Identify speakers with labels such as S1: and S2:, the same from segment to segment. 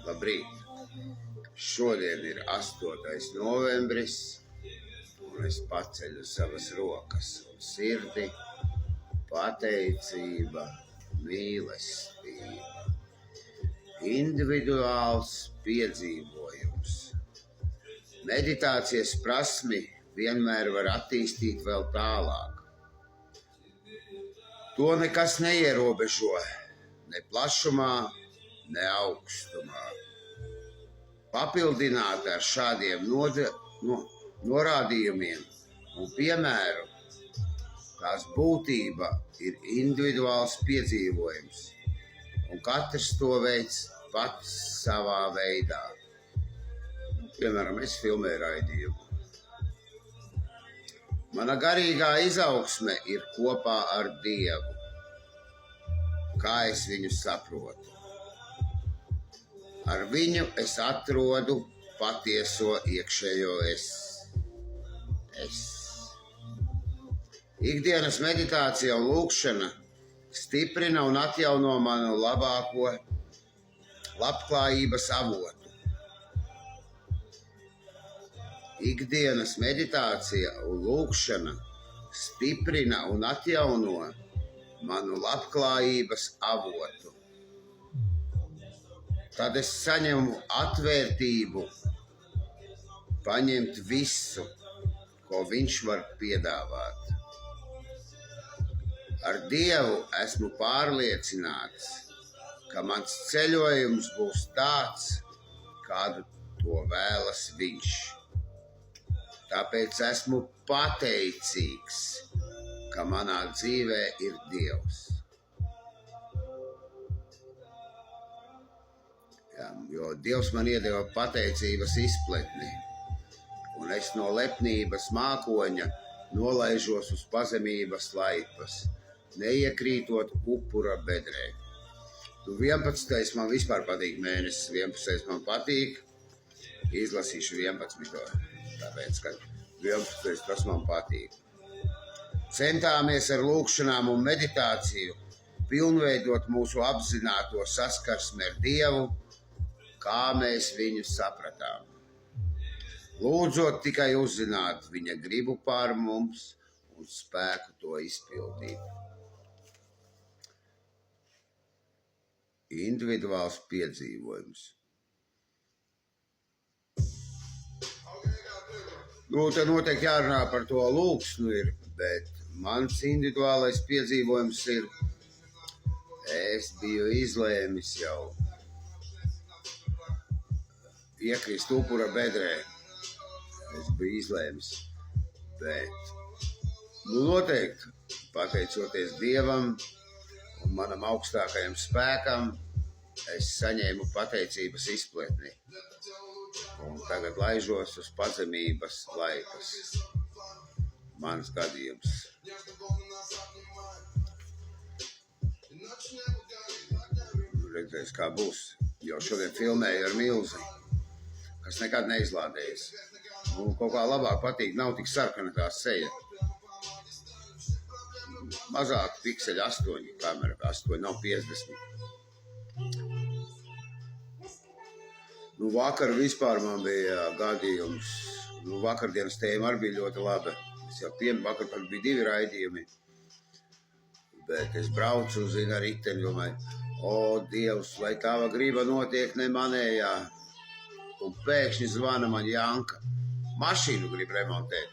S1: Labrīt! Šodien ir 8. novembris, un es paceļu savas rokas un sirdi, pateicība, mīlestība, individuāls piedzīvojums. Meditācijas prasmi vienmēr var attīstīt vēl tālāk. To nekas neierobežo, ne plašumā, ne augstumā. Papildināt ar šādiem norādījumiem un piemēru, tās būtība ir individuāls piedzīvojums, un katrs to veids pats savā veidā. Piemēram, es filmēju raidījumu. Mana garīgā izaugsme ir kopā ar Dievu. Kā es viņu saprotu? Ar viņu es atrodu patieso iekšējo es. Ikdienas meditācija un lūkšana stiprina un atjauno manu labāko labklājības avotu. Ikdienas meditācija un lūkšana stiprina un atjauno manu labklājības avotu. Tad es saņemu atvērtību paņemt visu, ko viņš var piedāvāt. Ar Dievu esmu pārliecināts, ka mans ceļojums būs tāds, kādu to vēlas viņš. Tāpēc esmu pateicīgs, ka manā dzīvē ir Dievs. Jo Dievs man iedeva pateicības izpletni, un es no lepnības mākoņa nolaižos uz pazemības laipas, neiekrītot upura bedrē. 11. man vispār patīk mēnesis, 11. man patīk, izlasīšu 11. Tāpēc, ka 11. tas man patīk. Centāmies ar lūkšanām un meditāciju pilnveidot mūsu apzināto saskarsmi ar Dievu, kā mēs viņu sapratām. Lūdzot tikai uzzināt viņa gribu pār mums un spēku to izpildīt. Individuāls piedzīvojums. Te noteikti jārunā par to lūksnu ir, bet mans individuālais piedzīvojums ir, es biju izlēmis jau iekrist upura bedrē. Es biju izlēmis, bet noteikti pateicoties Dievam un manam augstākajam spēkam, es saņēmu pateicības izpletni. Un tagad laižos uz pazemības laipas. Mans gadījums. Redzēs, kā būs. Jo šodien filmēju ar milzi, kas nekad neizlādējas. Un kaut kā labāk patīk, nav tik sarkana tā seja. Mazāk pikseļi 8, kamera 8, nav 50. Vakar vispār man bija gadījums. Vakardienas tēma arī bija ļoti laba. Es jau vakar bija 2 raidījumi. Bet es braucu, ar riteni, domāju, o, Dievs, lai tava griba notiek ne manējā. Un pēkšņi zvana man Janka. Mašīnu grib remontēt.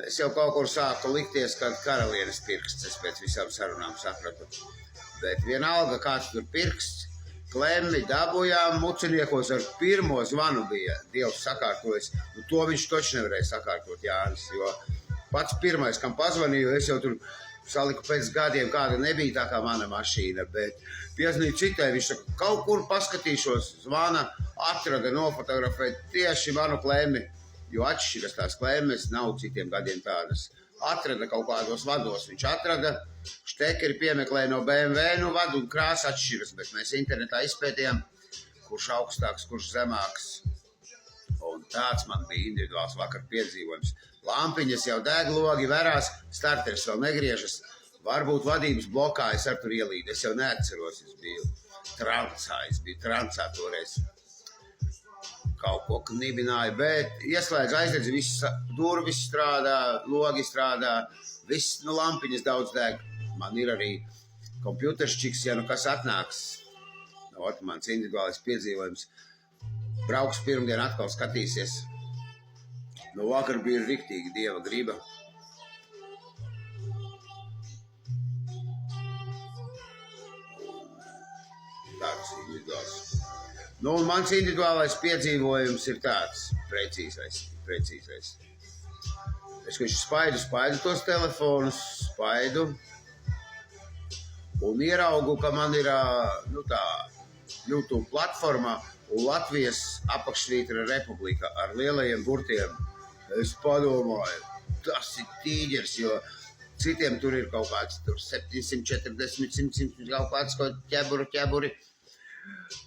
S1: Es jau kaut kur sāku likties, kā karalienes pirksts, es pēc visām sarunām sapratu. Bet vienalga, kāds tur pirksts, klemmi dabujām muciniekos ar pirmo zvanu bija Dievs sakārtojis. To viņš taču nevarēja sakārtot, Jānis, jo pats pirmais, kam pazvanīju, es jau tur saliku pēc gadiem, kāda nebija tā kā mana mašīna, bet piezvanīju citai, viņš saka, kaut kur paskatīšos, zvana, atrada, nofotografēt tieši manu klemmi, jo atšķiras tās klemmes, nav citiem gadiem tādas. Atrada kaut kādos vados, viņš atrada, štekeri piemeklēja no BMW, vadu un krāsa atšķiras, bet mēs internetā izpētījām, kurš augstāks, kurš zemāks. Un tāds man bija individuāls vakar piedzīvojums. Lampiņas jau deg, logi verās, starteris vēl negriežas. Varbūt vadības blokā es ar tur ielīdu, es jau neatceros, es biju. trancā, es biju trancā toreiz. Kaut ko knibināju, bet ieslēdz aizdedzi, viss durvis strādā, logi strādā, viss, lampiņas daudz deg. Man ir arī kompjuterščiks, ja nu kas atnāks. Mans individuālais piedzīvojums. Brauks pirmdien atkal skatīsies. Vakar bija riktīgi Dieva griba. Tāds individuāls. Un mans individuālais piedzīvojums ir tāds, precīzais. Es spaidu tos telefonus, un ieraugu, ka man ir tā YouTube platformā un Latvijas apakšsvītra republika ar lielajiem burtiem. Es padomāju, tas ir tīģers, jo citiem tur ir kaut kāds 740, 100 kaut kāds ķeburi.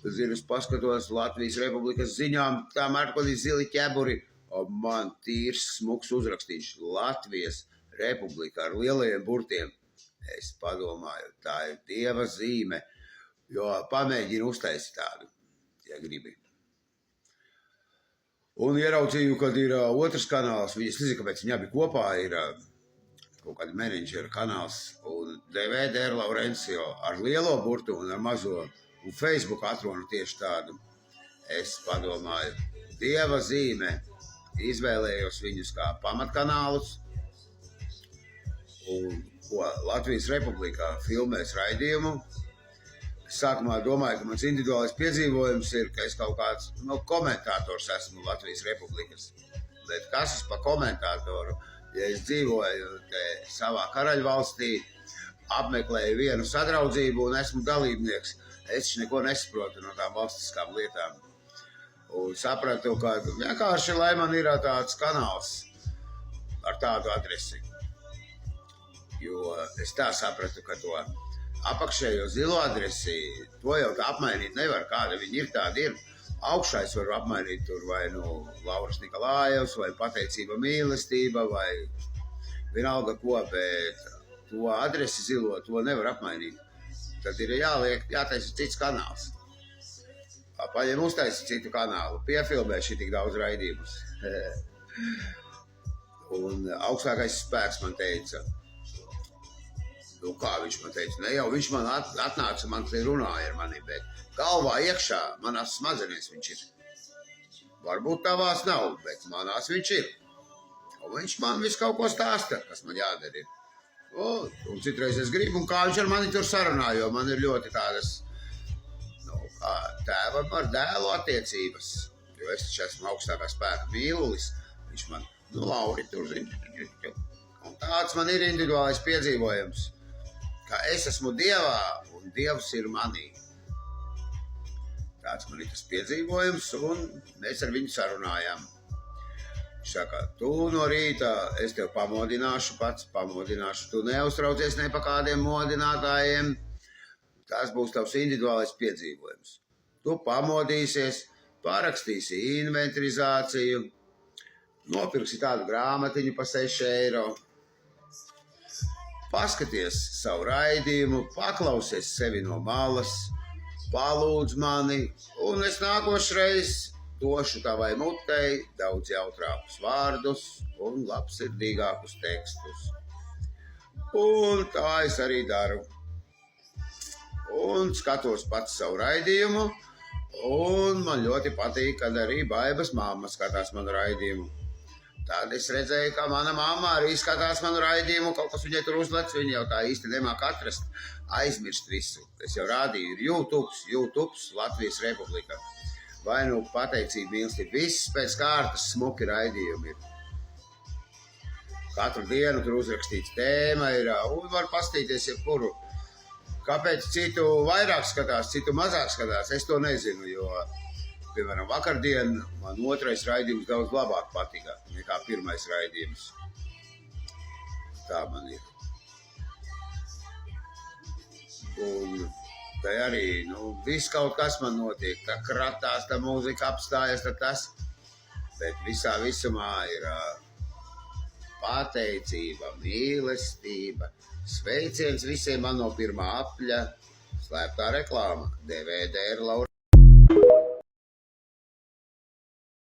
S1: Zinu, es paskatos Latvijas republikas ziņām, tām ar kaut kādi zili ķeburi. Man tīrs smuks uzrakstīts Latvijas republika ar lielajiem burtiem. Es padomāju, tā ir Dieva zīme, jo pamēģinu uztaisīt tādu, ja gribi. Un ieraudzīju, kad ir otrs kanāls, es nezinu, kāpēc viņi abi kopā ir kaut kādi menedžera kanāls, un DVD ar Laurencio ar lielo burtu un ar mazo, un Facebook atrunu tieši tādu. Es padomāju, Dieva zīme, izvēlējos viņus kā pamatkanālus, un Latvijas republikā filmēs raidījumu. Es sākumā domāju, ka mans individuālais piedzīvojums ir, ka es kaut kāds komentātors esmu Latvijas republikas. Bet kas es pa komentātoru? Ja es dzīvoju savā karaļvalstī, apmeklēju vienu sadraudzību un esmu dalībnieks, es neko nesaprotu no tām valstiskām lietām. Un sapratu, ka vienkārši, lai man ir tāds kanāls ar tādu adresi. Jo es tā sapratu, ka to apakšējo zilo adresi, to jau tā apmainīt nevar, kāda viņi ir, tāda ir. Augšā es varu apmainīt tur vai Lauras Nikolājevs, vai Pateicība mīlestība, vai vienalga ko, bet to adresi zilo, to nevar apmainīt. Tad ir jātaisa cits kanāls. Paņem uztaisa citu kanālu, piefilmē šī tik daudz raidījumus. Un augstākais spēks man teica, kā viņš man teica, ne jau viņš man atnāca, man te runāja ar mani, bet galvā iekšā manās smadzenēs viņš ir. Varbūt tavās nav, bet manās viņš ir. Un viņš man visu kaut ko stāsta, kas man jādara ir. Un citreiz es gribu, un kā viņš ar mani tur sarunā, jo man ir ļoti tādas, kā tēvam ar dēlu attiecības. Jo es taču esmu augstākā spēka mīlulis. Viņš man, Lauri, tur zina. Un tāds man ir individuālais piedzīvojums. Ka es esmu Dievā, un Dievs ir manī. Tāds man ir tas piedzīvojums, un mēs ar viņu sarunājām. Viņš saka, tu no rīta, es tev pamodināšu, tu neuztraucies ne pa kādiem modinātājiem. Tas būs tavs individuālais piedzīvojums. Tu pamodīsies, parakstīsi inventarizāciju, nopirksi tādu grāmatiņu pa 6 eiro. Paskaties savu raidījumu, paklausies sevi no malas, palūdz mani, un es nākošreiz došu tavai mutei daudz jautrākus vārdus un labsirdīgākus tekstus. Un tā es arī daru. Un skatos pats savu raidījumu, un man ļoti patīk, kad arī Baibas mamma skatās manu raidījumu. Tad es redzēju, ka mana mamma arī skatās manu raidījumu, kaut kas viņai tur uzlec, viņa jau tā īsti nemāk atrast, aizmirst visu. Es jau rādīju, ir YouTube, Latvijas republika. Vai pateicība mīlestība, viss pēc kārtas smuki raidījumi ir. Katru dienu tur uzrakstīts tēma ir, un var pastīties jebkuru. Kāpēc citu vairāk skatās, citu mazāk skatās, es to nezinu, jo, piemēram, vakardien man otrais raidījums daudz labāk patika nekā pirmais raidījums. Tā man ir. Un tā arī, viss kaut kas man notiek, tā kratās, tā mūzika apstājas, tā tas, bet visā visumā ir pateicība, mīlestība, sveiciens visiem man no pirmā apļa, Slēptā reklāma. DVD ir Laura.